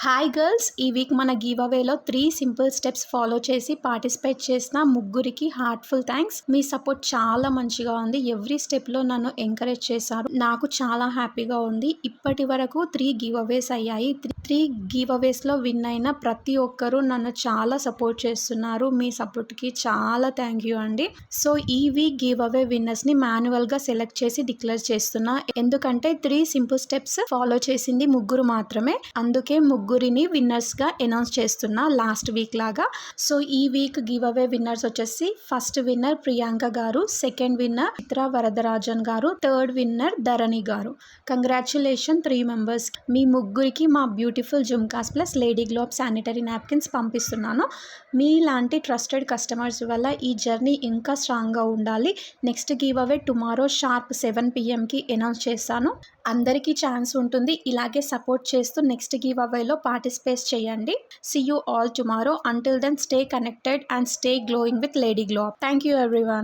Hi girls, ఈ week మన give అవేలో 3 simple steps follow చేసి పార్టిసిపేట్ చేసిన ముగ్గురికి హార్ట్ఫుల్ థ్యాంక్స్. మీ సపోర్ట్ చాలా మంచిగా ఉంది. ఎవ్రీ స్టెప్లో నన్ను ఎంకరేజ్ చేశారు. నాకు చాలా హ్యాపీగా ఉంది. ఇప్పటి వరకు 3 గివ్ అవేస్ అయ్యాయి. 3 గివ్ అవేస్లో విన్ అయిన ప్రతి ఒక్కరూ నన్ను చాలా సపోర్ట్ చేస్తున్నారు. మీ సపోర్ట్కి చాలా థ్యాంక్ యూ అండి. సో ఈ వీక్ గివ్ అవే విన్నర్స్ని మాన్యువల్గా సెలెక్ట్ చేసి డిక్లేర్ చేస్తున్నా. ఎందుకంటే 3 సింపుల్ స్టెప్స్ ఫాలో చేసింది ముగ్గురు మాత్రమే. అందుకే ముగ్గురిని విన్నర్స్గా అనౌన్స్ చేస్తున్నా లాస్ట్ వీక్ లాగా. సో ఈ వీక్ గివ్ అవే విన్నర్స్ వచ్చేసి ఫస్ట్ విన్నర్ ప్రియాంక గారు, సెకండ్ విన్నర్ చిత్ర వరదరాజన్ గారు, థర్డ్ విన్నర్ ధరణి గారు. Congratulation 3 members. మీ ముగ్గురికి మా beautiful jhumkas plus lady globe sanitary napkins పంపిస్తున్నాను. మీలాంటి ట్రస్టెడ్ కస్టమర్స్ వల్ల ఈ జర్నీ ఇంకా స్ట్రాంగ్గా ఉండాలి. Next give away tomorrow sharp 7 PM announce చేస్తాను. అందరికీ ఛాన్స్ ఉంటుంది. ఇలాగే సపోర్ట్ చేస్తూ నెక్స్ట్ గివ్ అవేలో పార్టిసిపేట్ చేయండి. See you all tomorrow. Until then stay connected and stay glowing with Lady Glow. Thank you everyone.